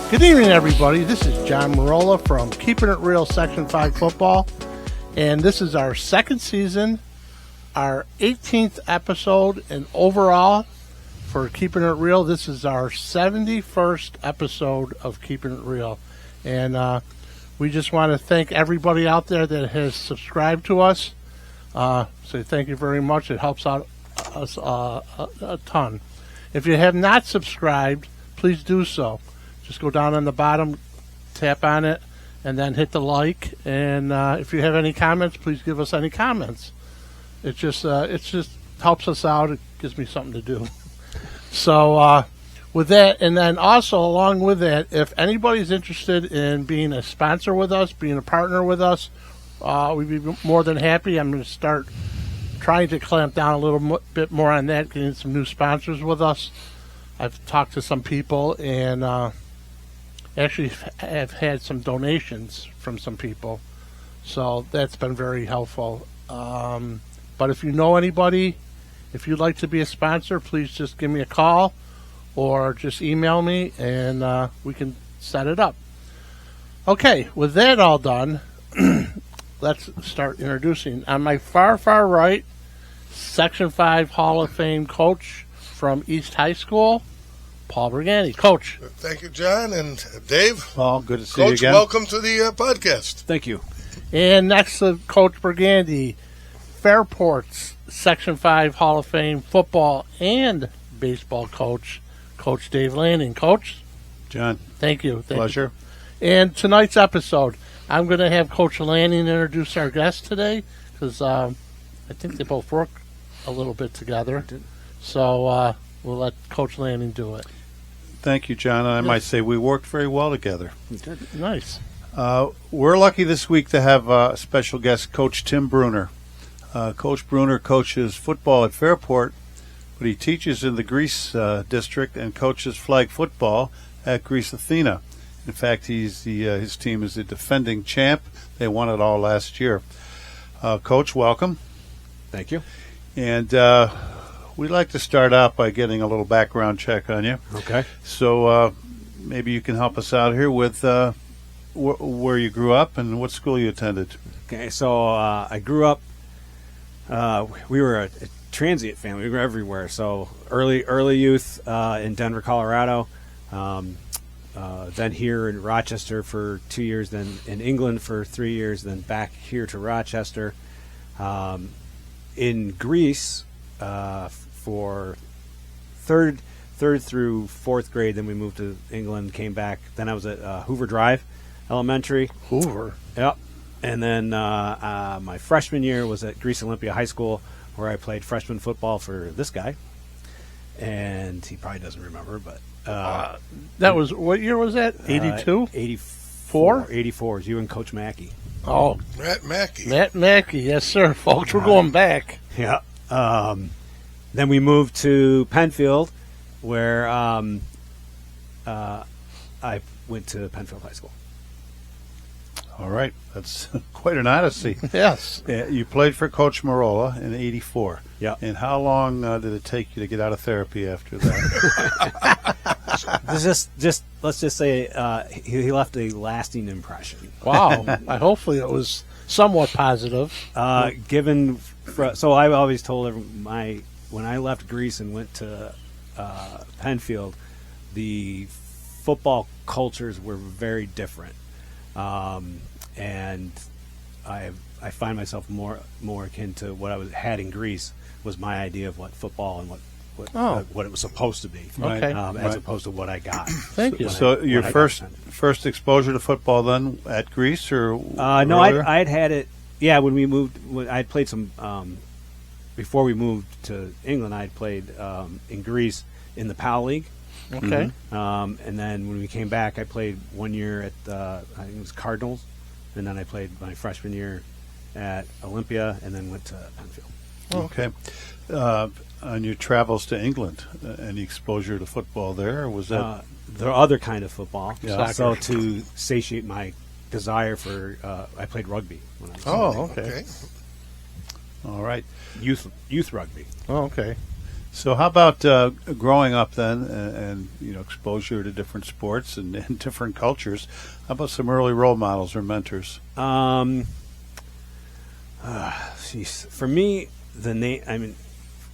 Good evening, everybody. This is John Marola from Keeping It Real Section 5 Football, and this is our second season, our 18th episode, and overall for Keeping It Real, this is our 71st episode of Keeping It Real. And we just want to thank everybody out there that has subscribed to us. So thank you very much. It helps out us a ton. If you have not subscribed, please do so. Just go down on the bottom, tap on it, and then hit the like. And if you have any comments, please give us any comments. It just helps us out. It gives me something to do. So with that, and then also along with that, if anybody's interested in being a sponsor with us, being a partner with us, we'd be more than happy. I'm going to start trying to clamp down a little bit more on that, getting some new sponsors with us. I've talked to some people and actually have had some donations from some people, so that's been very helpful. But if you know anybody, if you'd like to be a sponsor, please just give me a call or just email me and we can set it up. Okay, with that all done, let's start introducing. On my far right, Section 5 Hall of Fame coach from East High School, Paul Brigandi. Coach. Thank you, John and Dave. Paul, good to see you again. Welcome to the podcast. Thank you. And next to Coach Brigandi, Fairport's Section 5 Hall of Fame football and baseball coach, Coach Dave Lanning. Coach. John. Thank you. Pleasure. And tonight's episode, I'm going to have Coach Lanning introduce our guest today because I think they both work a little bit together. So we'll let Coach Lanning do it. Thank you, John. I might say we worked very well together. Nice. We're lucky this week to have a special guest, Coach Tim Bruner. Coach Bruner coaches football at Fairport, but he teaches in the Greece district and coaches flag football at Greece Athena. In fact, his team is the defending champ. They won it all last year. Coach, welcome. Thank you. And we'd like to start out by getting a little background check on you. Okay. So maybe you can help us out here with where you grew up and what school you attended. Okay, so I grew up, we were a transient family. We were everywhere. So early youth in Denver, Colorado, then here in Rochester for 2 years, then in England for 3 years, then back here to Rochester. In Greece for third through fourth grade, then we moved to England, came back. Then I was at Hoover Drive Elementary. Hoover. Yep. And then my freshman year was at Greece Olympia High School, where I played freshman football for this guy. And he probably doesn't remember, but that was, what year was that? 82? 84. 84 is you and Coach Mackey. Oh, Matt Mackey. Matt Mackey, yes, sir. Folks, we're going back. Yeah. Then we moved to Penfield, where I went to Penfield High School. All right. That's quite an odyssey. Yes. You played for Coach Marola in '84. Yeah. And how long did it take you to get out of therapy after that? Let's just say he left a lasting impression. Wow. Hopefully it was somewhat positive. So I always told when I left Greece and went to Penfield, the football cultures were very different. And I find myself more akin to what I had in Greece was my idea of what football and what it was supposed to be, Okay. as opposed to what I got. Thank you. So your first exposure to football then at Greece or no, I'd had it. Yeah, when we moved, I'd played some before we moved to England. I'd played in Greece in the PAL League. Okay. And then when we came back, I played 1 year at I think it was Cardinals, and then I played my freshman year at Olympia, and then went to Penfield. Okay. On your travels to England, any exposure to football there, or was that the other kind of football? Yeah. So to satiate my desire for, I played rugby when I was okay. all right? Youth rugby. Oh, okay. So how about growing up then and exposure to different sports and different cultures? How about some early role models or mentors? For me,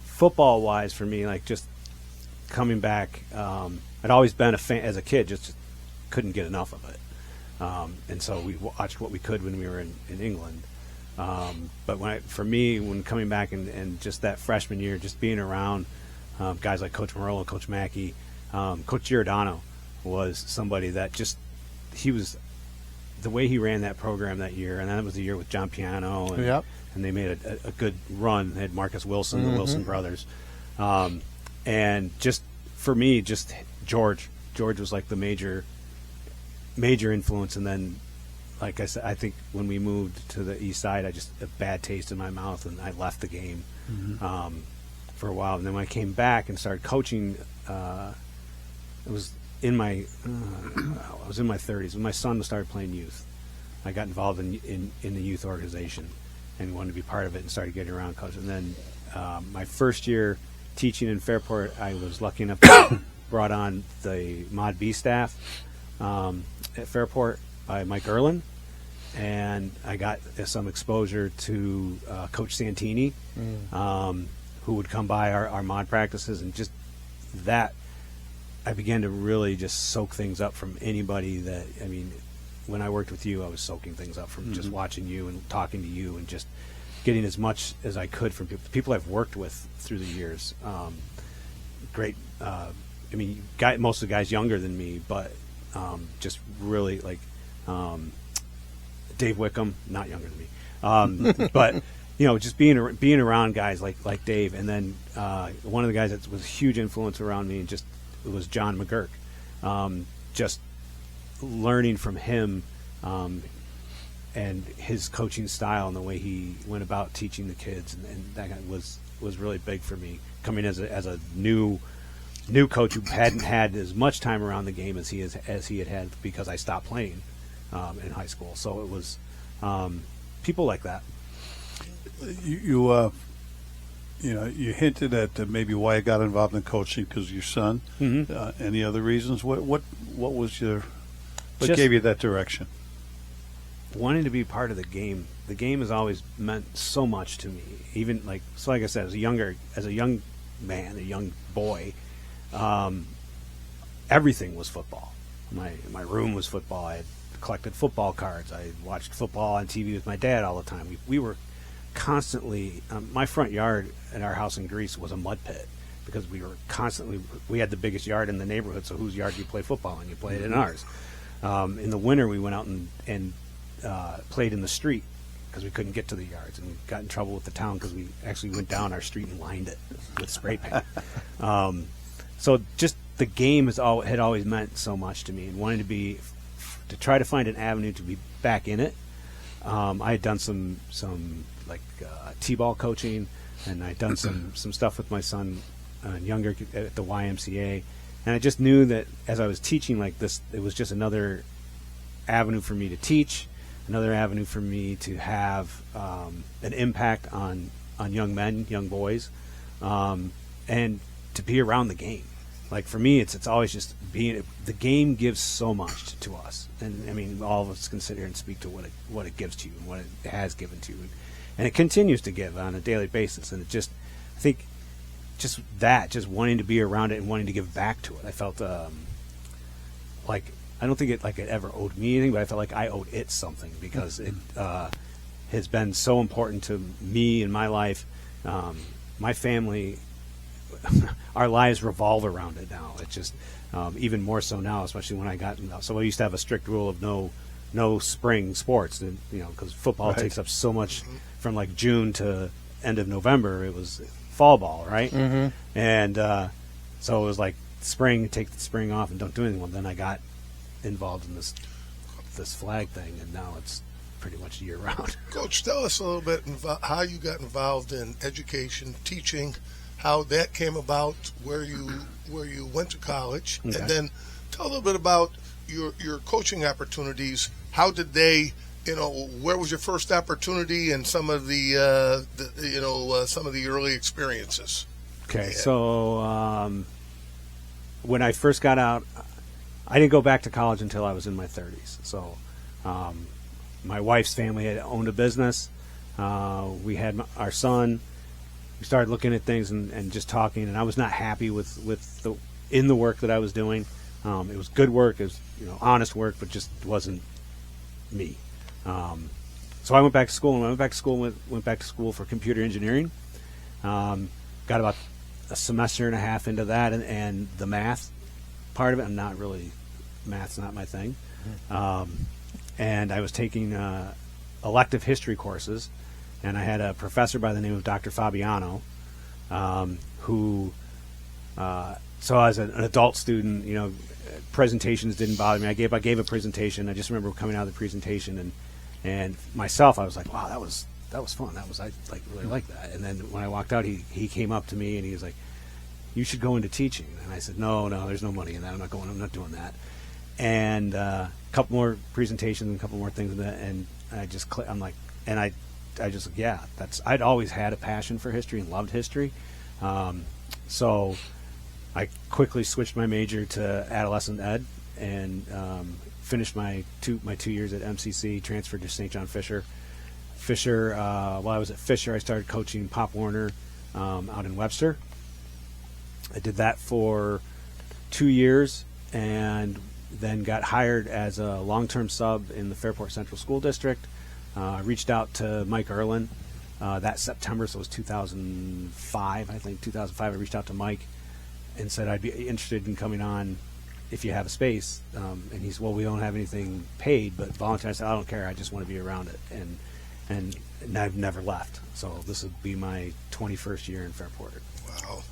football wise, for me, like just coming back, I'd always been a fan as a kid, just couldn't get enough of it. And so we watched what we could when we were in England. But when coming back and just that freshman year, just being around guys like Coach Morello, Coach Mackey, Coach Giordano was somebody that he was the way he ran that program that year, and that was the year with John Piano, and they made a good run. They had Marcus Wilson, the Wilson brothers, and just for me, just George was like the major influence, and then. Like I said, I think when we moved to the east side, I just a bad taste in my mouth, and I left the game for a while. And then when I came back and started coaching, it was in my I was in my 30s when my son started playing youth. I got involved in the youth organization and wanted to be part of it and started getting around coaching. And then my first year teaching in Fairport, I was lucky enough to brought on the Mod B staff at Fairport by Mike Erlin, and I got some exposure to Coach Santini, who would come by our mod practices, and just that I began to really just soak things up from anybody that, when I worked with you, I was soaking things up from just watching you and talking to you and just getting as much as I could from people I've worked with through the years. Great, most of the guys younger than me, but just really like Dave Wickham, not younger than me, but just being around guys like Dave, and then one of the guys that was a huge influence around me, and was John McGurk. Just learning from him and his coaching style and the way he went about teaching the kids, and that was really big for me coming as a new coach who hadn't had as much time around the game as he had because I stopped playing in high school. So it was people like that. You hinted at maybe why I got involved in coaching because of your son. Any other reasons? What was what gave you that direction? Wanting to be part of the game. The game has always meant so much to me. Even like I said, as a young man, a young boy, everything was football. My room was football. I had collected football cards. I watched football on TV with my dad all the time. We were constantly my front yard at our house in Greece was a mud pit because we had the biggest yard in the neighborhood. So whose yard do you play football in? You played in ours. In the winter, we went out and played in the street because we couldn't get to the yards, and we got in trouble with the town because we actually went down our street and lined it with spray paint. So just the game had always meant so much to me, and wanting to try to find an avenue to be back in it. I had done some t-ball coaching, and I'd done some stuff with my son younger at the YMCA, and I just knew that as I was teaching like this, it was just another avenue for me to teach, another avenue for me to have an impact on young men, young boys, and to be around the game. Like for me, it's always just the game gives so much to us, and all of us can sit here and speak to what it gives to you and what it has given to you, and it continues to give on a daily basis. And I think just wanting to be around it and wanting to give back to it. I felt like I don't think it ever owed me anything, but I felt like I owed it something because it has been so important to me in my life, my family. Our lives revolve around it now. It's just even more so now, especially when I got so I used to have a strict rule of no spring sports, and because football takes up so much from like June to end of November. It was fall ball, right? And so it was like spring, take the spring off and don't do anything. Well, then I got involved in this flag thing, and now it's pretty much year round. Coach, tell us a little bit how you got involved in education, teaching, how that came about, where you went to college, and then tell a little bit about your coaching opportunities. How did they, where was your first opportunity, and some of the some of the early experiences? Okay, so when I first got out, I didn't go back to college until I was in my 30s. So my wife's family had owned a business. We had our son. We started looking at things and just talking, and I was not happy with the work that I was doing. It was good work, it was honest work, but just wasn't me. So I went back to school, and when I went back to school for computer engineering. Got about a semester and a half into that, and the math part of it. Math's not my thing. And I was taking elective history courses, and I had a professor by the name of Dr. Fabiano, who, so as an adult student, presentations didn't bother me. I gave a presentation. I just remember coming out of the presentation, and myself, I was like, wow, that was fun. I really like that. And then when I walked out, he came up to me and he was like, you should go into teaching. And I said, no, there's no money in that. I'm not doing that. And a couple more presentations and a couple more things in that, and I just I'd always had a passion for history and loved history. So I quickly switched my major to adolescent ed and finished my 2 years at MCC, transferred to St. John Fisher. While I was at Fisher, I started coaching Pop Warner out in Webster. I did that for 2 years and then got hired as a long-term sub in the Fairport Central School District. Reached out to Mike Erlin that September, so it was 2005, I think, 2005. I reached out to Mike and said I'd be interested in coming on if you have a space. And he's, well, we don't have anything paid, but volunteer. I said, I don't care, I just want to be around it. And I've never left. So this would be my 21st year in Fairport. Wow.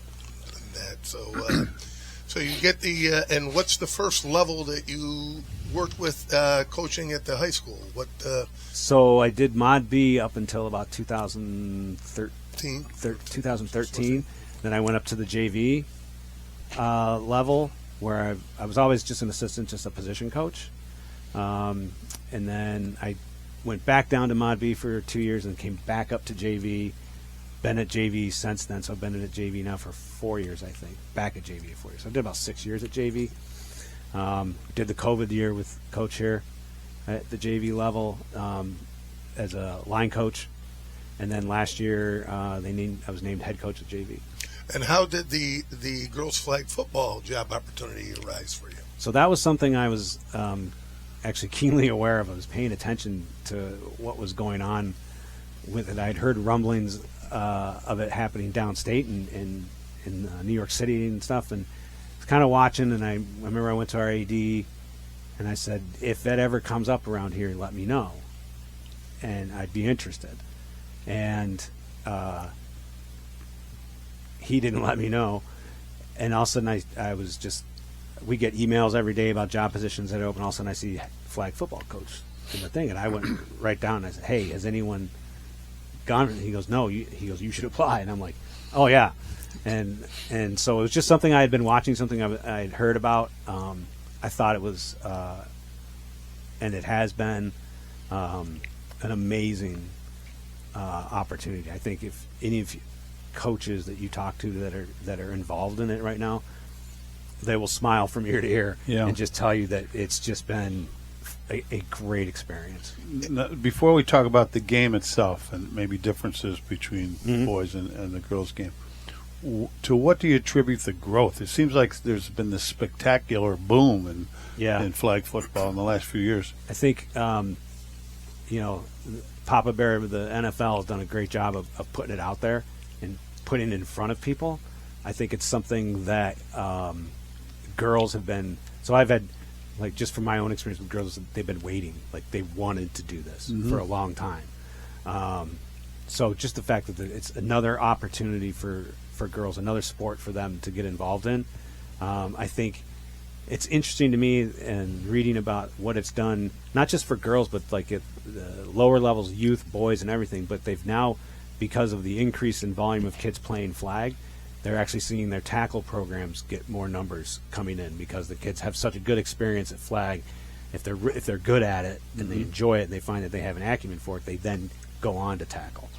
So you get the and what's the first level that you worked with coaching at the high school? So I did Mod B up until about 2013. Then I went up to the JV level where I was always just an assistant, just a position coach. And then I went back down to Mod B for 2 years and came back up to JV. Been at JV since then, so I've been at JV now for 4 years, I think. Back at JV for 4 years. So I did about 6 years at JV. Did the COVID year with Coach here at the JV level as a line coach, and then last year I was named head coach at JV. And how did the girls flag football job opportunity arise for you? So that was something I was actually keenly aware of. I was paying attention to what was going on with it. I'd heard rumblings of it happening downstate in New York City and stuff, and I was kind of watching. And I remember I went to our AD and I said, if that ever comes up around here, let me know, and I'd be interested. And he didn't let me know, and all of a sudden I was just, we get emails every day about job positions that are open. All of a sudden I see flag football coach in the thing, and I went right down and I said, hey, has anyone gone? And he goes, no. He goes, you should apply. And I'm like, oh yeah. And so it was just something I had been watching, something I'd heard about. I thought it was, and it has been an amazing opportunity. I think if any of you coaches that you talk to that are involved in it right now, they will smile from ear to ear and just tell you that it's just been a great experience. Before we talk about the game itself and maybe differences between boys and the girls game, to what do you attribute the growth? It seems like there's been this spectacular boom in flag football in the last few years. I think, Papa Bear with the NFL has done a great job of putting it out there and putting it in front of people. I think it's something that girls have been. So I've had, like, just from my own experience with girls, they've been waiting. Like, they wanted to do this for a long time. So just the fact that it's another opportunity for girls, another sport for them to get involved in. I think it's interesting to me and reading about what it's done, not just for girls, but like at the lower levels, youth, boys, and everything. But they've now, because of the increase in volume of kids playing flag, they're actually seeing their tackle programs get more numbers coming in because the kids have such a good experience at flag. If they're good at it and they enjoy it and they find that they have an acumen for it, they then go on to tackle.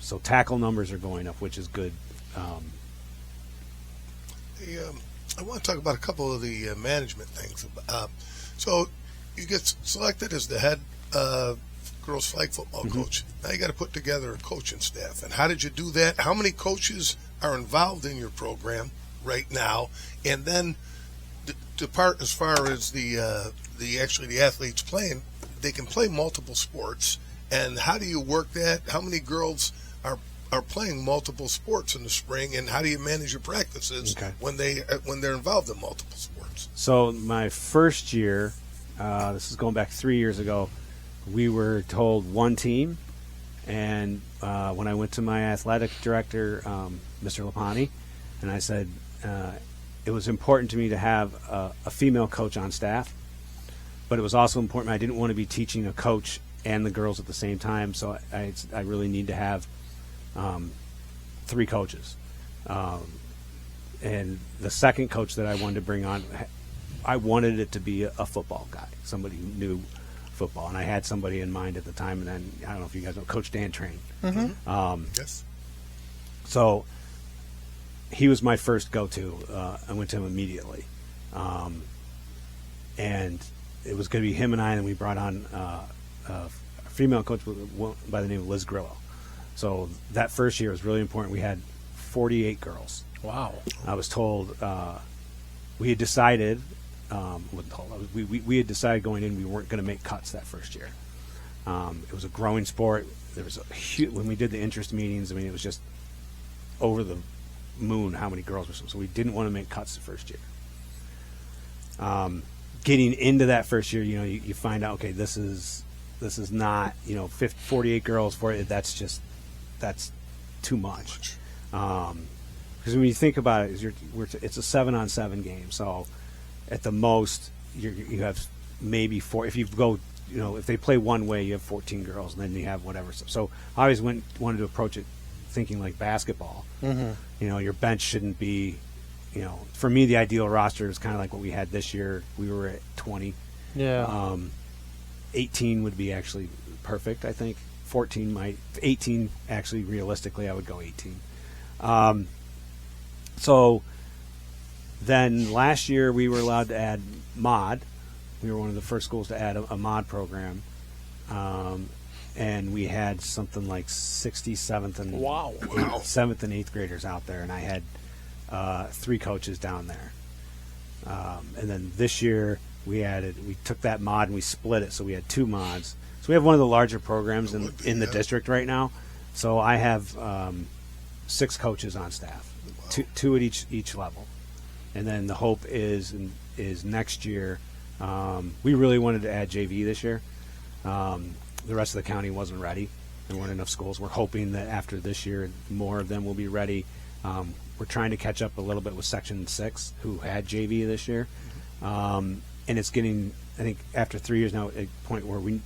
So tackle numbers are going up, which is good I want to talk about a couple of the management things. So you get selected as the head girls flag football coach. Now you got to put together a coaching staff. And how did you do that? How many coaches are involved in your program right now? And then the part as far as the athletes playing, they can play multiple sports. And how do you work that? How many girls are playing multiple sports in the spring, and how do you manage your practices when they're involved in multiple sports? So my first year, this is going back 3 years ago, we were told one team, and when I went to my athletic director, Mr. Lapani, and I said it was important to me to have a female coach on staff, but it was also important. I didn't want to be teaching a coach and the girls at the same time, so I really need to have 3 coaches. And the second coach that I wanted to bring on, I wanted it to be a football guy, somebody who knew football. And I had somebody in mind at the time, and then, I don't know if you guys know, Coach Dan Train. Yes. So he was my first go-to. I went to him immediately. And it was going to be him and I, and we brought on a female coach by the name of Liz Grillo. So that first year was really important. We had 48 girls. Wow. I was told we had decided, we had decided going in we weren't going to make cuts that first year. It was a growing sport. There was a huge, when we did the interest meetings, I mean, it was just over the moon how many girls were. So we didn't want to make cuts the first year. Getting into that first year, you find out, okay, this is not, 48 girls, that's too much. Because when you think about it, it's a 7-on-7 game. So at the most, you have maybe 4. If you go, if they play one way, you have 14 girls, and then you have whatever. So I always wanted to approach it thinking like basketball. Your bench shouldn't be, for me, the ideal roster is kind of like what we had this year. We were at 20. Yeah. 18 would be actually perfect, I think. 18 actually, realistically, I would go 18. So then last year we were allowed to add mod. We were one of the first schools to add a mod program. And we had something like 67th and 7th and 8th graders out there, and I had 3 coaches down there. And then this year we took that mod and we split it, so we had 2 mods. So we have one of the larger programs in the district right now. So I have 6 coaches on staff, 2 at each level. And then the hope is next year. We really wanted to add JV this year. The rest of the county wasn't ready. There weren't enough schools. We're hoping that after this year, more of them will be ready. We're trying to catch up a little bit with Section 6, who had JV this year. And it's getting, I think, after 3 years now, a point where we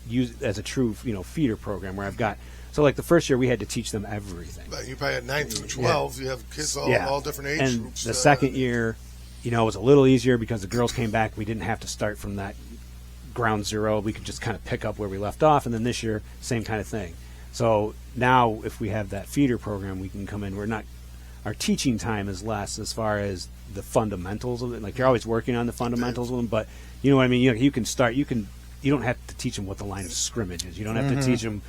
use it as a true, feeder program where I've got, so like the first year we had to teach them everything. But you probably had 9 through 12. You have kids all different age and groups. The second year, it was a little easier because the girls came back. We didn't have to start from that ground zero. We could just kind of pick up where we left off. And then this year, same kind of thing. So now if we have that feeder program, we can come in. Our teaching time is less as far as the fundamentals of it. Like you're always working on the fundamentals of them, but you know what I mean? You can start, you don't have to teach them what the line of scrimmage is. You don't have to teach them,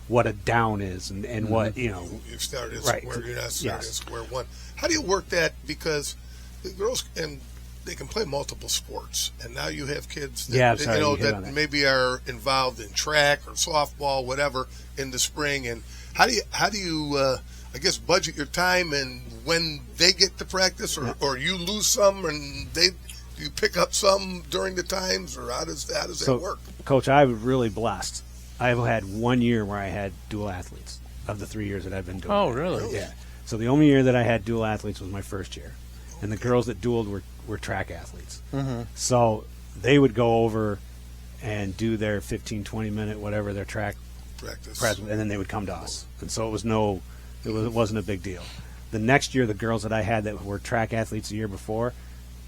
what a down is and what, You started at square, you're not starting at square one. How do you work that? Because the girls, and they can play multiple sports, and now you have kids that, that maybe are involved in track or softball, whatever, in the spring. And how do you I guess budget your time and when they get to practice, or you lose some and you pick up some during the times, or how does that work? Coach, I was really blessed. I've had 1 year where I had dual athletes of the 3 years that I've been doing. Oh, really? Yeah. So the only year that I had dual athletes was my first year, and the girls that dualed were track athletes. So they would go over and do their 15, 20-minute, whatever, their track practice, and then they would come to us. And so it wasn't a big deal. The next year, the girls that I had that were track athletes the year before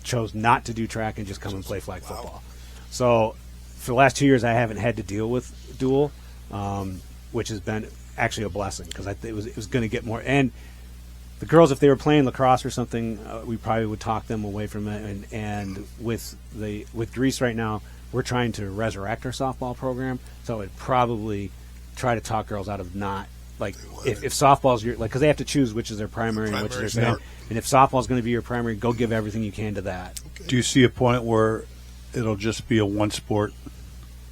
chose not to do track and just come and play flag football. So for the last 2 years, I haven't had to deal with dual, which has been actually a blessing because it was going to get more. And the girls, if they were playing lacrosse or something, we probably would talk them away from it. And with Greece right now, we're trying to resurrect our softball program, so I'd probably try to talk girls out of not like if softball's your because they have to choose which is their primary and which is their secondary. And if softball's going to be your primary, go give everything you can to that. Okay. Do you see a point where it'll just be a one sport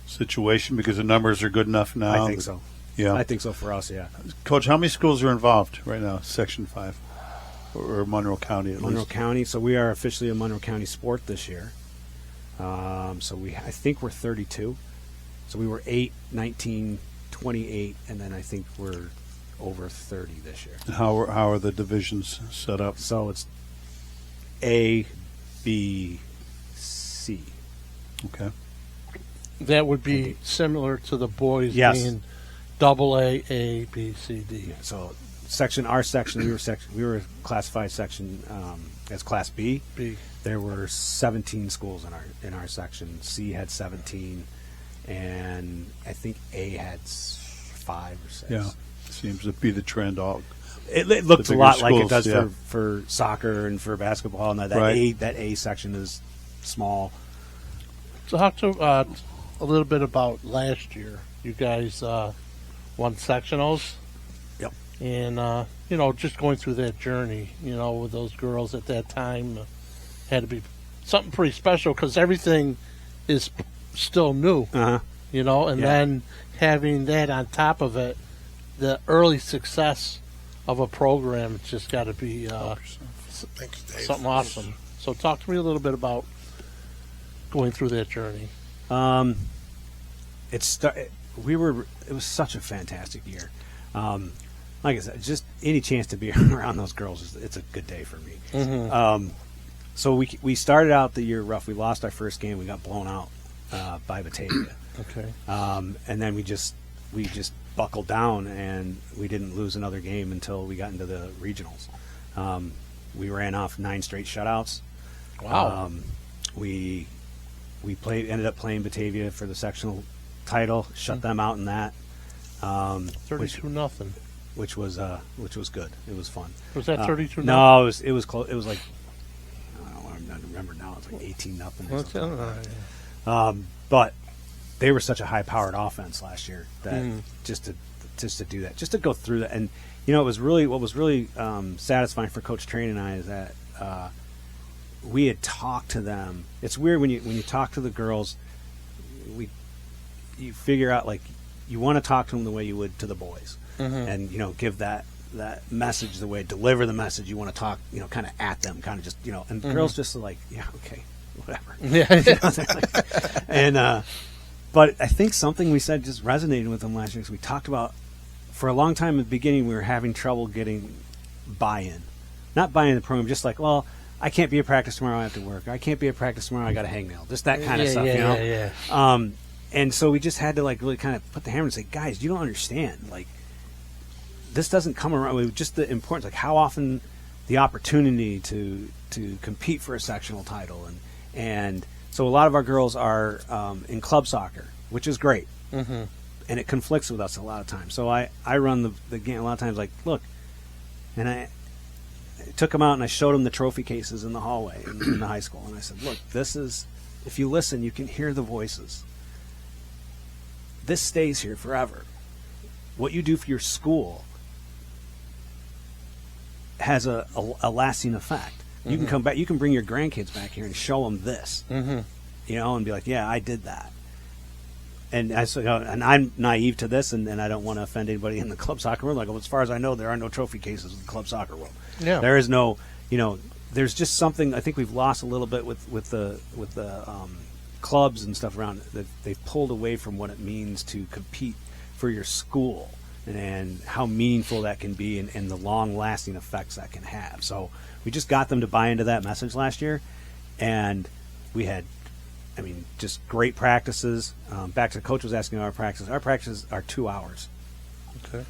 situation because the numbers are good enough now? I think so. Yeah, I think so for us. Yeah, Coach, how many schools are involved right now? Section 5 or Monroe County at Monroe least? County. So we are officially a Monroe County sport this year. I think we're 32. So we were 8, 19, 28, and then I think we're over 30 this year. And how are the divisions set up? So it's A, B, C. Okay. That would be similar to the boys Yes. being double A, B, C, D. Yeah, so our section, we were classified section as Class B. B. There were 17 schools in our section. C had 17, and I think A had 5 or 6. Yeah, seems to be the trend. It looks a lot like it schools, does for soccer and for basketball. And that Right. that A section is small. So talk to a little bit about last year. You guys won sectionals. Yep. And, just going through that journey, with those girls at that time had to be something pretty special because everything is still new, and then having that on top of it, the early success of a program, it's just got to be Thank you, Dave. something awesome. So talk to me a little bit about going through that journey. It was such a fantastic year. Like I said, just any chance to be around those girls, it's a good day for me. Mm-hmm. So we started out the year rough. We lost our first game. We got blown out by Batavia. Okay. And then we just buckled down, and we didn't lose another game until we got into the regionals. We ran off 9 straight shutouts. Wow. We ended up playing Batavia for the sectional title. Shut them out in that. 32-0. Which was good. It was fun. Was that 32-0? No, it was close. It was like I don't remember now. It was like 18-0. But they were such a high-powered offense last year that just to do that, just to go through that, and what was really satisfying for Coach Train and I is that we had talked to them. It's weird when you talk to the girls, you figure out like you want to talk to them the way you would to the boys, and give that message the way, deliver the message you want to talk, kind of at them, kind of just and girls just are like, yeah, okay, whatever. Yeah. And but I think something we said just resonated with them last year because we talked about for a long time at the beginning we were having trouble getting buy-in, not buy-in the program, just like, well, I can't be at practice tomorrow, I have to work. I can't be at practice tomorrow, I got a hangnail. Just that kind of stuff, Yeah. And so we just had to like really kind of put the hammer and say, guys, you don't understand. Like, this doesn't come around with just the importance, like how often the opportunity to compete for a sectional title. And so a lot of our girls are in club soccer, which is great. Mm-hmm. And it conflicts with us a lot of times. So I run the game a lot of times like, look, and I took them out and I showed them the trophy cases in the hallway in the high school. And I said, look, this is, if you listen, you can hear the voices. This stays here forever. What you do for your school has a lasting effect. You can come back, you can bring your grandkids back here and show them this, and be like, yeah, I did that. And I said, and I'm naive to this, and I don't want to offend anybody in the club soccer world. Like, well, as far as I know, there are no trophy cases in the club soccer world. Yeah. There is no, there's just something I think we've lost a little bit with the clubs and stuff around it, that they've pulled away from what it means to compete for your school and how meaningful that can be and the long-lasting effects that can have. So we just got them to buy into that message last year, and we had, just great practices. Back to the coach was asking our practices. Our practices are 2 hours. Okay.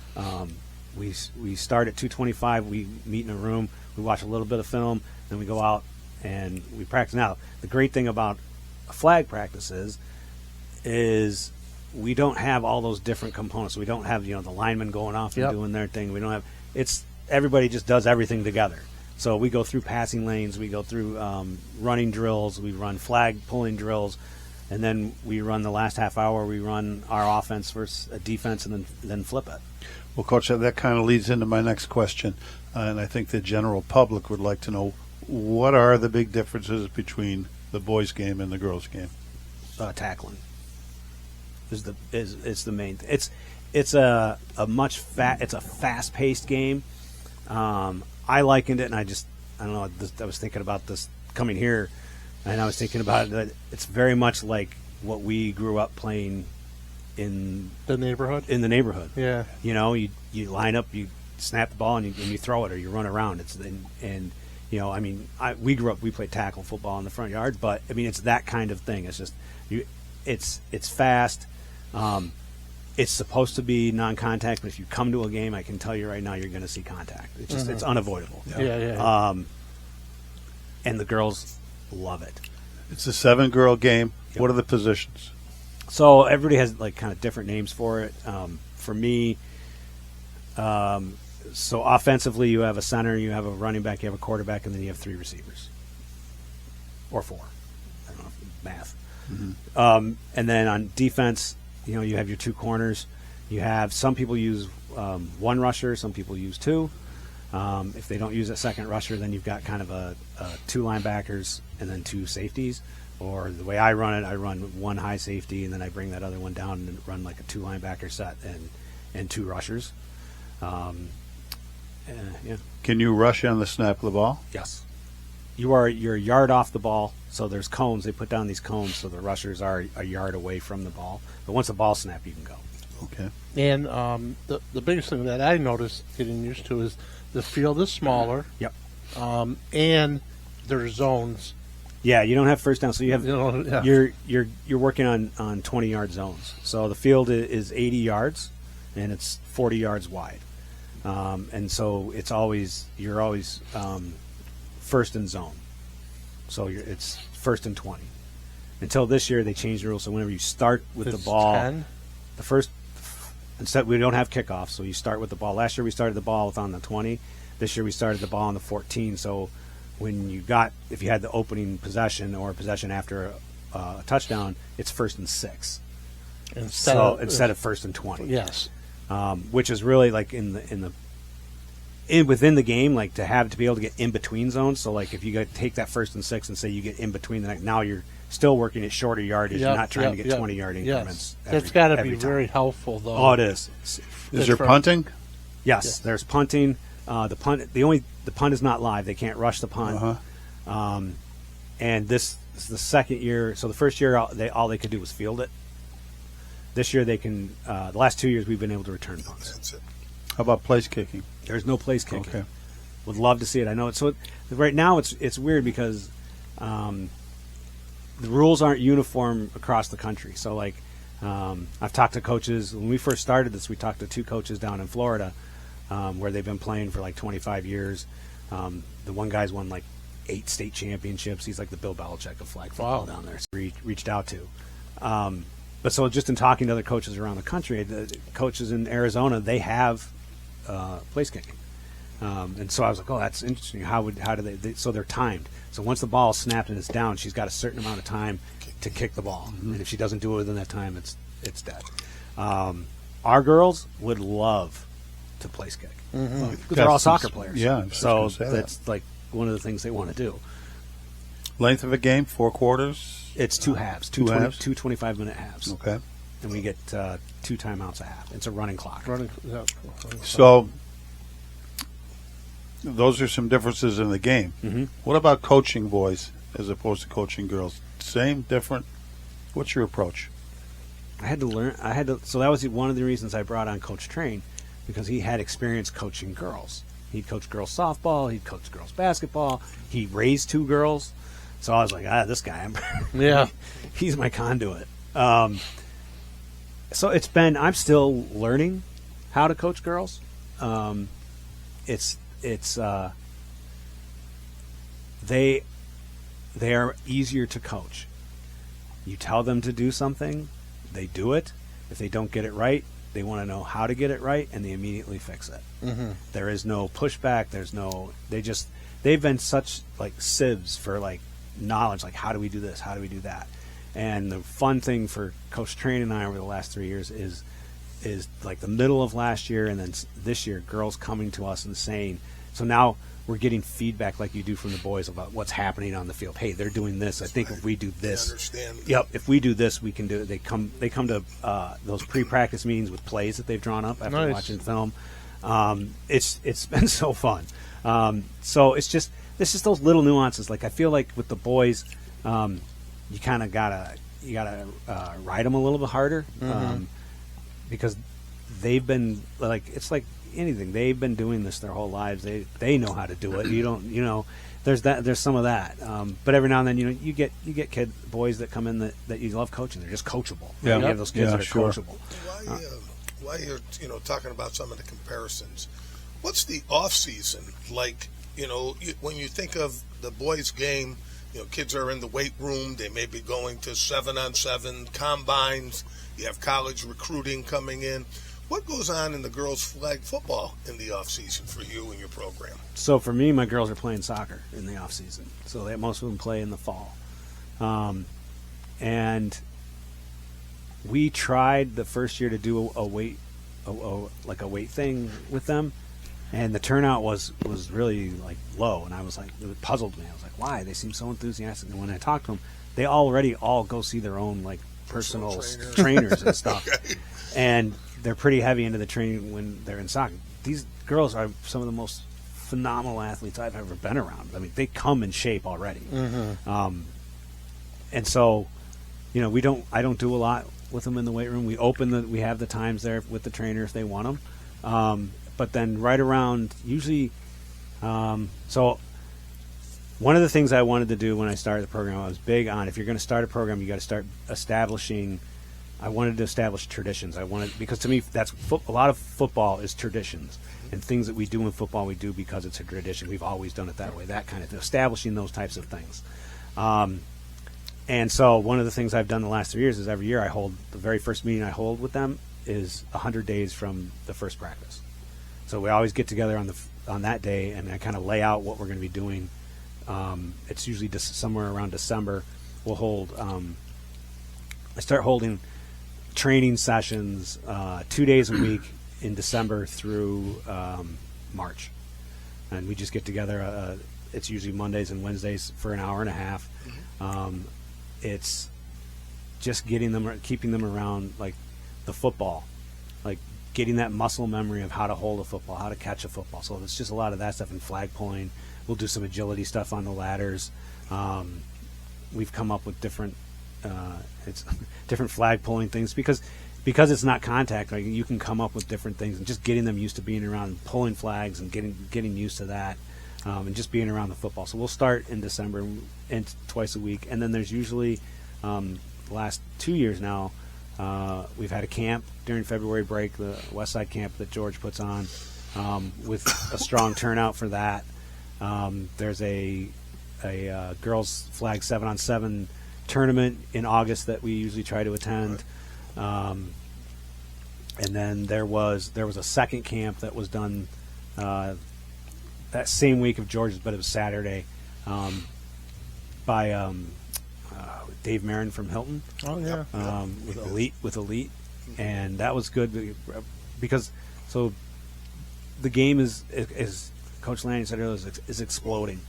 We start at 2:25. We meet in a room. We watch a little bit of film. Then we go out and we practice. Now, the great thing about flag practices is we don't have all those different components. We don't have the linemen going off and doing their thing. We don't have everybody just does everything together. So we go through passing lanes, we go through running drills, we run flag pulling drills, and then we run the last half hour. We run our offense versus a defense, and then flip it. Well, Coach, that kind of leads into my next question, and I think the general public would like to know, what are the big differences between the boys' game and the girls' game? Tackling is the main thing. It's a fast paced game. I likened it, and I don't know. I was thinking about this coming here, and I was thinking about it. That it's very much like what we grew up playing in The neighborhood. Yeah, you line up, you snap the ball, and you throw it, or you run around. We grew up. We played tackle football in the front yard, but I mean, it's that kind of thing. It's just it's fast. It's supposed to be non-contact, but if you come to a game, I can tell you right now, you're going to see contact. It's just it's unavoidable. Yeah. And the girls love it. It's a 7-girl game. Yep. What are the positions? So everybody has like kind of different names for it. For me, so offensively, you have a center, you have a running back, you have a quarterback, and then you have 3 receivers. Or 4. I don't know, math. Mm-hmm. And then on defense, you have your 2 corners. You have some people use 1 rusher, some people use 2. If they don't use a second rusher, then you've got kind of a 2 linebackers and then 2 safeties. Or the way I run it, I run 1 high safety, and then I bring that other one down and run like a 2 linebacker set and 2 rushers. Yeah. Can you rush on the snap of the ball? Yes. You're a yard off the ball, so there's cones. They put down these cones so the rushers are a yard away from the ball. But once the ball snap, you can go. Okay. And the biggest thing that I noticed getting used to is the field is smaller. Yep. And there's zones. Yeah, you don't have first down, so you have Yeah. you're working on 20-yard zones. So the field is 80 yards, and it's 40 yards wide, and so you're always first and zone. So it's first and 20. Until this year, they changed the rules. So whenever you start with It's the ball, 10? instead we don't have kickoff, so you start with the ball. Last year we started the ball on the 20. This year we started the ball on the 14. So if you had the opening possession or a possession after a touchdown, it's first and 6 instead of first and 20. Yes. Which is really like within the game, like to be able to get in between zones. So like if you take that first and 6 and say you get in between, now you're still working at shorter yardage. You're not trying to get 20-yard increments. Yes. That's got to be very helpful, though. Oh, it is. Is there punting? Yes, there's punting. The punt is not live. They can't rush the punt. And this is the second year. So the first year all they could do was field it. This year they can. The last 2 years we've been able to return punts. That's it. How about place kicking? There's no place kicking. Okay. Would love to see it. I know it. So right now it's weird because the rules aren't uniform across the country. So like I've talked to coaches when we first started this. We talked to 2 coaches down in Florida where they've been playing for like 25 years. The one guy's won like 8 state championships. He's like the Bill Belichick of flag football down there. So reached out to. But so just in talking to other coaches around the country, the coaches in Arizona, they have place kicking. And so I was like, oh, that's interesting. How do they so they're timed. So once the ball is snapped and it's down, she's got a certain amount of time to kick the ball. Mm-hmm. And if she doesn't do it within that time, it's dead. Our girls would love to place kick. Mm-hmm. Because they're all soccer players. Yeah. So that's like one of the things they want to do. Length of a game, 4 quarters? It's 2 halves. 2 25-minute halves. Okay. And we get 2 timeouts a half. It's a running clock. So those are some differences in the game. Mm-hmm. What about coaching boys as opposed to coaching girls? Same, different? What's your approach? I had to learn. So that was one of the reasons I brought on Coach Train, because he had experience coaching girls. He'd coached girls softball. He'd coached girls basketball. He raised 2 girls. So I was like, this guy, he's my conduit. So I'm still learning how to coach girls. They are easier to coach. You tell them to do something, they do it. If they don't get it right, They want to know how to get it right, and they immediately fix it. Mm-hmm. There is no pushback. They've been such like sieves for like knowledge, like how do we do this, how do we do that. And the fun thing for Coach Train and I over the last 3 years is like the middle of last year and then this year, girls coming to us and saying, so now we're getting feedback like you do from the boys about what's happening on the field. Hey, they're doing this. I think if we do this, yep, if we do this, we can do it. They come to those pre-practice meetings with plays that they've drawn up after watching film. It's been so fun. So it's just those little nuances. Like I feel like with the boys, you kind of gotta ride them a little bit harder because they've been like it's like anything. They've been doing this their whole lives. They know how to do it. You don't. There's some of that. But every now and then you get boys that come in that you love coaching. They're just coachable. Yeah, you have those kids that are coachable. Why you're talking about some of the comparisons? What's the off season like? When you think of the boys' game, kids are in the weight room. They may be going to 7-on-7 combines. You have college recruiting coming in. What goes on in the girls' flag football in the off season for you and your program? So for me, my girls are playing soccer in the off season. So most of them play in the fall, and we tried the first year to do a weight thing with them. And the turnout was really like low, and I was like, it puzzled me. I was like, why? They seem so enthusiastic. And when I talked to them, they already all go see their own like personal trainers and stuff, and they're pretty heavy into the training when they're in soccer. These girls are some of the most phenomenal athletes I've ever been around. I mean, they come in shape already, and so I don't do a lot with them in the weight room. We have the times there with the trainer if they want them. But then right around usually, so one of the things I wanted to do when I started the program, I was big on if you're going to start a program, you got to start establishing. I wanted to establish traditions. Because to me that's a lot of football is traditions and things that we do in football we do because it's a tradition. We've always done it that way. That kind of thing, establishing those types of things. And so one of the things I've done the last 3 years is every year the very first meeting I hold with them is 100 days from the first practice. So we always get together on that day, and I kind of lay out what we're going to be doing. It's usually just somewhere around December. We'll hold. I start holding training sessions 2 days a week in December through March, and we just get together. It's usually Mondays and Wednesdays for an hour and a half. It's just keeping them around like the football, like getting that muscle memory of how to hold a football, how to catch a football. So it's just a lot of that stuff. And flag pulling, we'll do some agility stuff on the ladders. We've come up with different flag pulling things because it's not contact. Like you can come up with different things, and just getting them used to being around pulling flags and getting used to that, and just being around the football. So we'll start in December and twice a week, and then there's usually the last 2 years now. We've had a camp during February break, the West Side camp that George puts on, with a strong turnout for that. There's a girls flag 7-on-7 tournament in August that we usually try to attend. And then there was a second camp that was done that same week of George's, but it was Saturday, by Dave Marin from Hilton. Oh yeah. With Elite, and that was good because the game is Coach Lanning said earlier is exploding.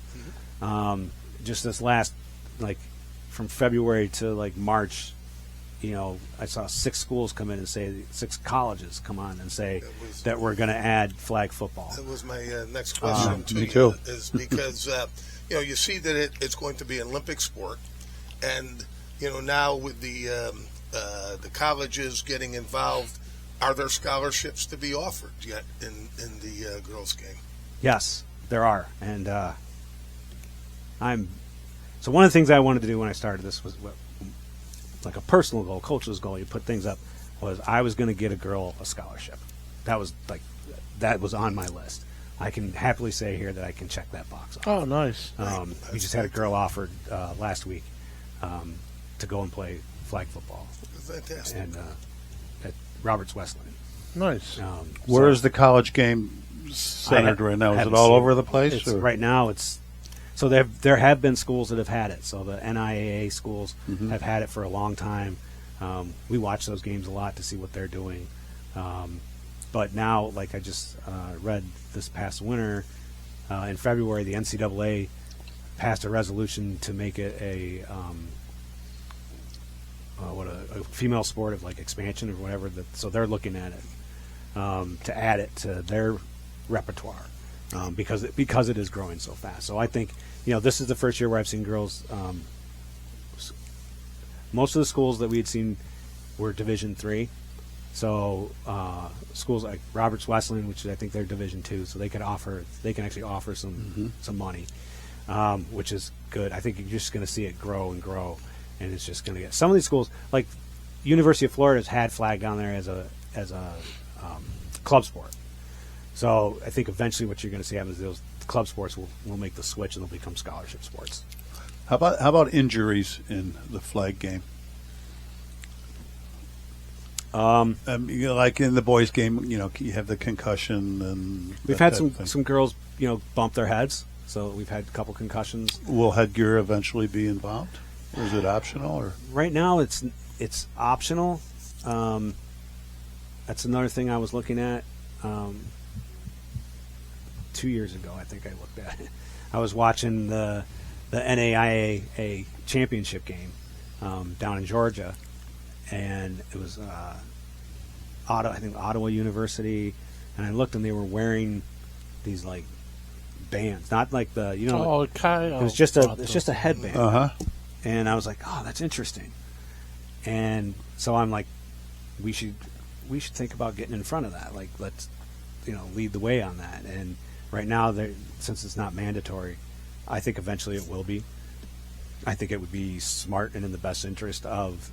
Just this last from February to March, I saw 6 schools come in and say 6 colleges come on and say that we're going to add flag football. That was my next question to me you. too. Is because you see that it's going to be an Olympic sport. And now with the colleges getting involved, are there scholarships to be offered yet in the girls' game? Yes, there are, and so one of the things I wanted to do when I started this was like a personal goal, coach's goal. You put things up was I was going to get a girl a scholarship. That was on my list. I can happily say here that I can check that box off. Oh, nice. We just had a girl offered last week to go and play flag football. Fantastic. And at Roberts Wesleyan. Nice. Where is the college game centered right now? Is it haven't all seen over it. the place? It's, or? right now, it's so there have been schools that have had it. So the NIAA schools have had it for a long time. We watch those games a lot to see what they're doing. But now, like I just read this past winter, in February, the NCAA passed a resolution to make it a female sport of like expansion or whatever. So they're looking at it to add it to their repertoire because it is growing so fast. So I think this is the first year where I've seen girls. Most of the schools that we had seen were Division III. So schools like Roberts Wesleyan, which I think they're Division II, so they can actually offer some money, which is good. I think you're just going to see it grow and grow, and it's just going to get some of these schools like University of Florida has had flag down there as a club sport. So I think eventually what you're going to see happen is those club sports will make the switch and they'll become scholarship sports. How about injuries in the flag game? Like in the boys' game, you have the concussion, and we've had some girls, bump their heads. So we've had a couple concussions. Will headgear eventually be involved, or is it optional? Or right now, it's optional. That's another thing I was looking at 2 years ago. I think I looked at it. I was watching the NAIA championship game down in Georgia. And it was Ottawa University, and I looked, and they were wearing these like bands, not like the it was just a headband, and I was like, oh, that's interesting, and so I'm like, we should think about getting in front of that, like let's lead the way on that, and right now since it's not mandatory, I think eventually it will be. I think it would be smart and in the best interest of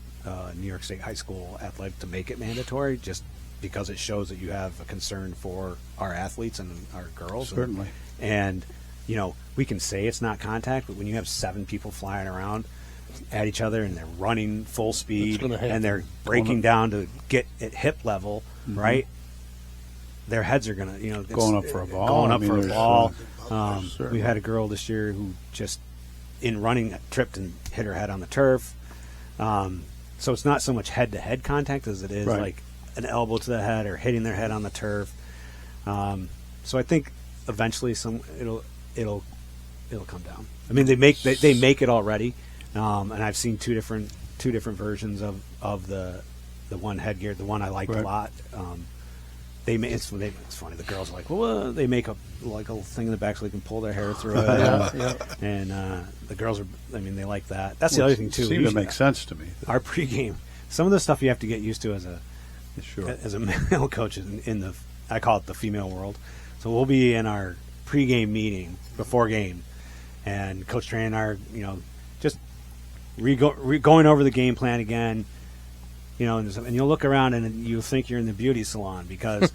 New York State high school athletic to make it mandatory, just because it shows that you have a concern for our athletes and our girls. Certainly. And we can say it's not contact, but when you have 7 people flying around at each other and they're running full speed and they're breaking down to get at hip level, right? Their heads are gonna, going up for a ball. Going up for a ball. We had a girl this year who just in running tripped and hit her head on the turf. So it's not so much head-to-head contact as it is like an elbow to the head or hitting their head on the turf. So I think eventually it'll come down. I mean, they make it already, and I've seen two different versions of the one headgear. The one I liked a lot. It's funny. The girls are like, well, they make a little thing in the back so they can pull their hair through it. And the girls they like that. That's the other thing too. Seemed to make sense to me. Our pregame, some of the stuff you have to get used to as a male coach in the, I call it the female world. So we'll be in our pregame meeting before game, and Coach Tran and I are just going over the game plan again. And you'll look around and you think you're in the beauty salon because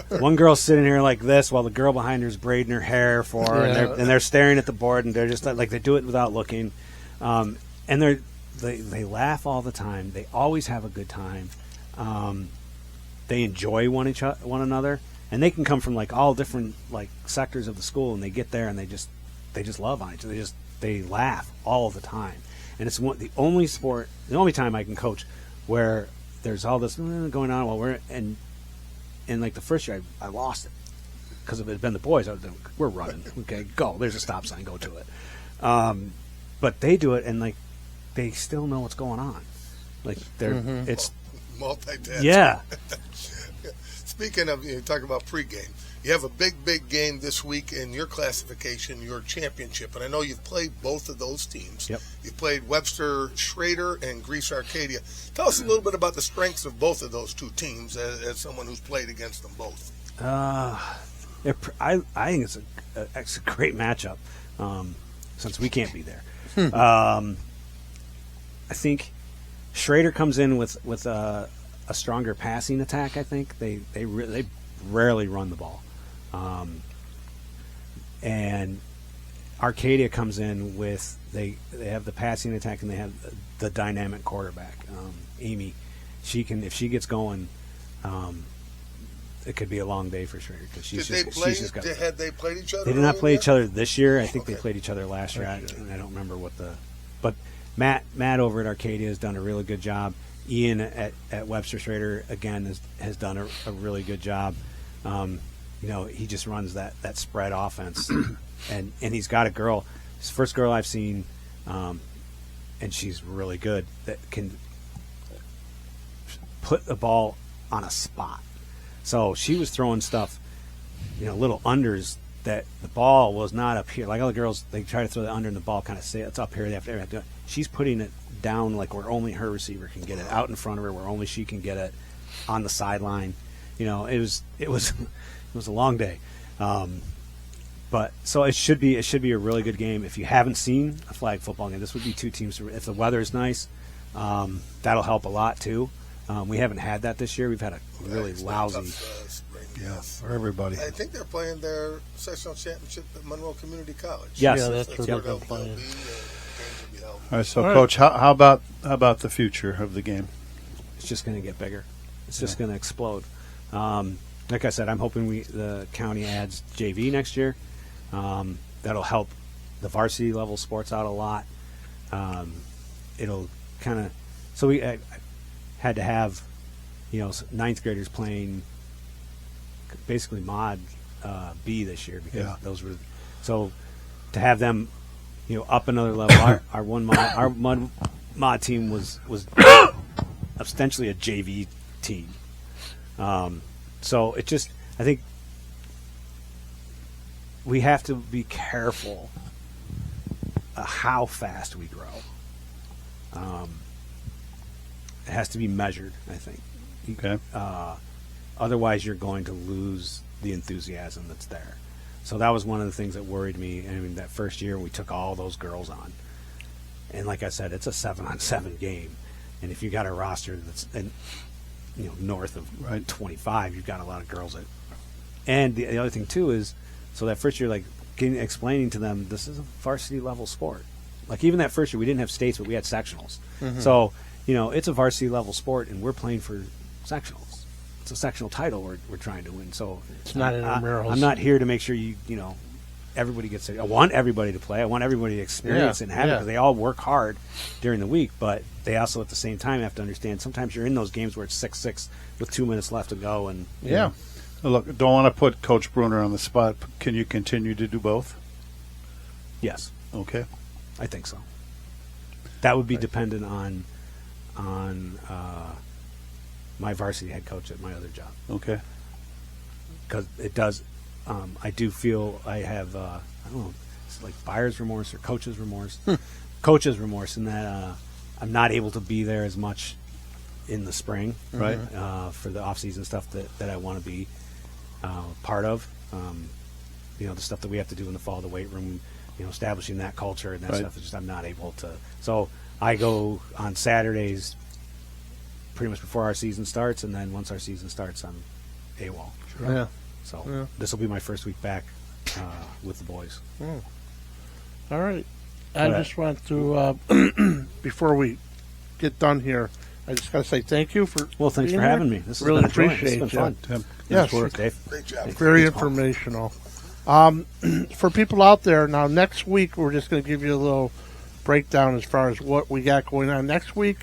one girl's sitting here like this while the girl behind her is braiding her hair for her, and they're staring at the board, and they're just like they do it without looking, and they laugh all the time. They always have a good time. They enjoy one another, and they can come from like all different like sectors of the school, and they get there and they just love on each other. They laugh all the time, and it's the only time I can coach where there's all this going on while and like the first year I lost it because if it had been the boys, we're running, okay, go, there's a stop sign, go to it. But they do it and like they still know what's going on, like it's multitasking. Yeah. Speaking of, talking about pregame, you have a big game this week in your classification, your championship, and I know you've played both of those teams. Yep. You've played Webster Schrader and Greece Arcadia. Tell us a little bit about the strengths of both of those two teams as someone who's played against them both. I think it's a great matchup since we can't be there. I think Schrader comes in with a stronger passing attack. I think they rarely run the ball. And Arcadia comes in with they have the passing attack and they have the dynamic quarterback. Amy, if she gets going, it could be a long day for Schrader because she's just got. Had they played each other? They did not play each other this year. I think they played each other last year, and I don't remember what the. But Matt over at Arcadia has done a really good job. Ian at Webster Schrader again has done a really good job. He just runs that spread offense, and he's got a girl. His first girl I've seen, and she's really good. That can put the ball on a spot. So she was throwing stuff, little unders that the ball was not up here. Like other girls, they try to throw the under and the ball kind of say it's up here. They have to do it. She's putting it down like where only her receiver can get it, out in front of her where only she can get it, on the sideline. It was a long day. But so it should be a really good game. If you haven't seen a flag football game, this would be two teams. If the weather is nice, that'll help a lot too. We haven't had that this year. We've had a really lousy. For everybody. I think they're playing their sectional championship at Monroe Community College. Yes, yeah, that's where where they're playing. All right, so Coach, how about the future of the game? It's just going to get bigger. It's just going to explode. Like I said, I'm hoping the county adds JV next year. That'll help the varsity level sports out a lot. It'll kind of we had to have ninth graders playing basically mod B this year because those were so to have them up another level. Our mod team was ostensibly a JV team. So it just, I think we have to be careful how fast we grow. It has to be measured, I think. Okay. Otherwise, you're going to lose the enthusiasm that's there. So that was one of the things that worried me. I mean, that first year we took all those girls on, and like I said, it's a 7-on-7 game, and if you got a roster that's north of 25, you've got a lot of girls that. And the other thing too is, so that first year, like explaining to them, this is a varsity level sport. Like even that first year, we didn't have states, but we had sectionals. Mm-hmm. So it's a varsity level sport, and we're playing for sectionals. It's a sectional title we're trying to win. So it's not intramurals. I'm not here to make sure everybody gets it. I want everybody to play. I want everybody to experience it and have it because they all work hard during the week, but they also at the same time have to understand sometimes you're in those games where it's 6-6 with 2 minutes left to go. And Look, don't want to put Coach Bruner on the spot. Can you continue to do both? Yes. Okay. I think so. That would be dependent on my varsity head coach at my other job. Okay. Because it does. I do feel I have, I don't know, it's like buyer's remorse or coach's remorse. Coach's remorse in that I'm not able to be there as much in the spring, right, for the off-season stuff that I want to be part of. The stuff that we have to do in the fall, the weight room, establishing that culture and that stuff. It's just I'm not able to. So I go on Saturdays pretty much before our season starts, and then once our season starts, I'm AWOL. Sure. Yeah. So this will be my first week back with the boys. Mm. All right. I just want to, before we get done here, I just got to say thank you for. Well, thanks for having me. This really has been appreciate it's been fun. Yes, Dave. Great job. Very informational. For people out there now, next week we're just going to give you a little breakdown as far as what we got going on next week.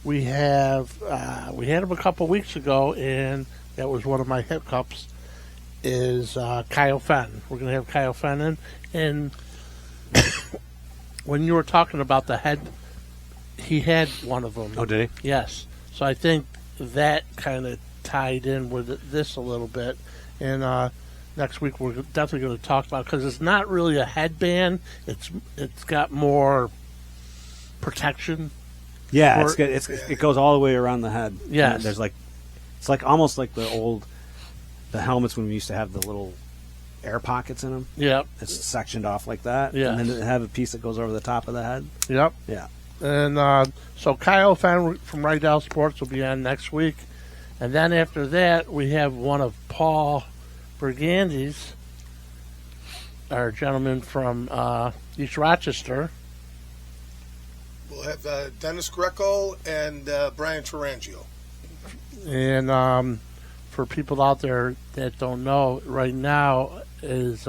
We had him a couple weeks ago, and that was one of my hiccups. Is Kyle Fenton? We're going to have Kyle Fenton, and when you were talking about the head, he had one of them. Oh, did he? Yes. So I think that kind of tied in with this a little bit, and next week we're definitely going to talk about because it's not really a headband. It's got more protection. Yeah, it goes all the way around the head. Yeah, there's it's like almost like the helmets when we used to have the little air pockets in them. Yep. It's sectioned off like that. Yeah. And then they have a piece that goes over the top of the head. Yep. Yeah. And so Kyle Fan from Rydell Sports will be on next week. And then after that, we have one of Paul Burgandy's, our gentleman from East Rochester. We'll have Dennis Greco and Brian Tarangio. And for people out there that don't know, right now is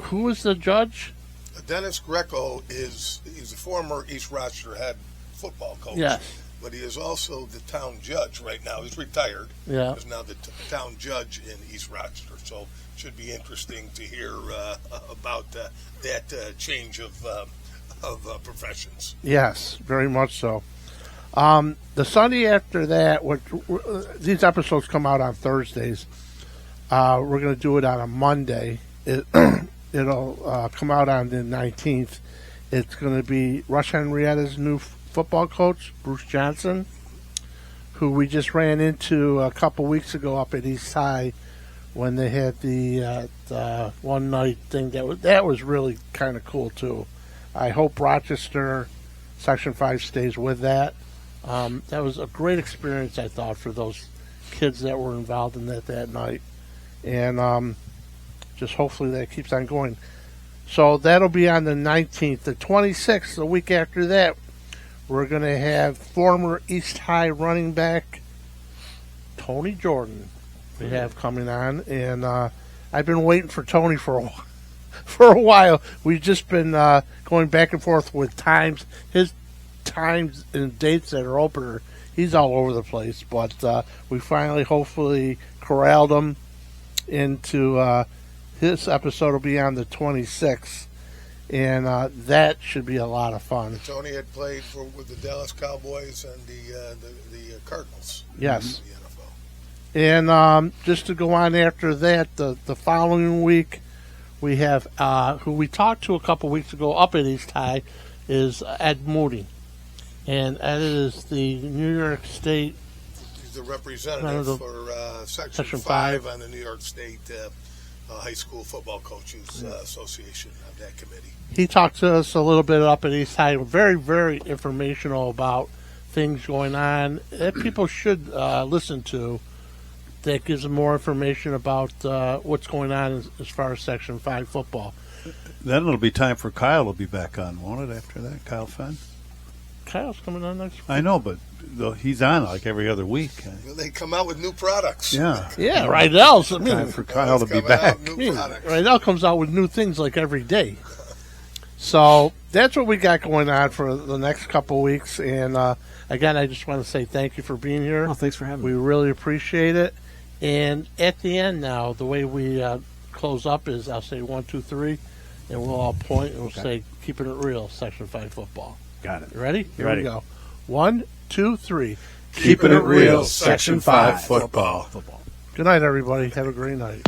who is the judge? Dennis Greco he's a former East Rochester head football coach. Yes. But he is also the town judge right now. He's retired. Yeah. He's now the town judge in East Rochester. So it should be interesting to hear about that change of professions. Yes, very much so. The Sunday after that, these episodes come out on Thursdays. We're going to do it on a Monday. It'll come out on the 19th. It's going to be Rush Henrietta's new football coach, Bruce Johnson, who we just ran into a couple weeks ago up at East High when they had the one night thing. That was really kind of cool too. I hope Rochester Section 5 stays with that. That was a great experience, I thought, for those kids that were involved in that night. And just hopefully that keeps on going. So that'll be on the 19th. The 26th, the week after that, we're going to have former East High running back Tony Jordan we have coming on. And I've been waiting for Tony for a while. We've just been going back and forth with times. His times and dates that are open, he's all over the place. But we finally, hopefully, corralled him into his episode will be on the 26th. And that should be a lot of fun. Tony had played with the Dallas Cowboys and the Cardinals. Yes. In the NFL. And just to go on after that, the following week, we have who we talked to a couple weeks ago up at East High is Ed Moody. And Ed is the New York State. He's the representative for Section 5 on the New York State High School Football Coaches Association of that committee. He talked to us a little bit up at East High. Very, very informational about things going on that people should listen to. That gives them more information about what's going on as far as Section 5 football. Then it'll be time for Kyle to be back on, won't it, after that? Kyle Fenn? Kyle's coming on next week. I know, but he's on like every other week. Well, they come out with new products. Yeah. Yeah, Rydell's. I mean, Time for Kyle to be Coming out back. with new products. Rydell comes out with new things like every day. So that's what we got going on for the next couple weeks. And again, I just want to say thank you for being here. Oh, thanks for having We me. really appreciate it. And at the end now, the way we close up is I'll say 1, 2, 3, and we'll all point and we'll say, keeping it real, Section 5 football. Got it. You ready? Here Ready. we go. 1, 2, 3. Keeping it real, Section 5 football. Good night, everybody. Have a great night.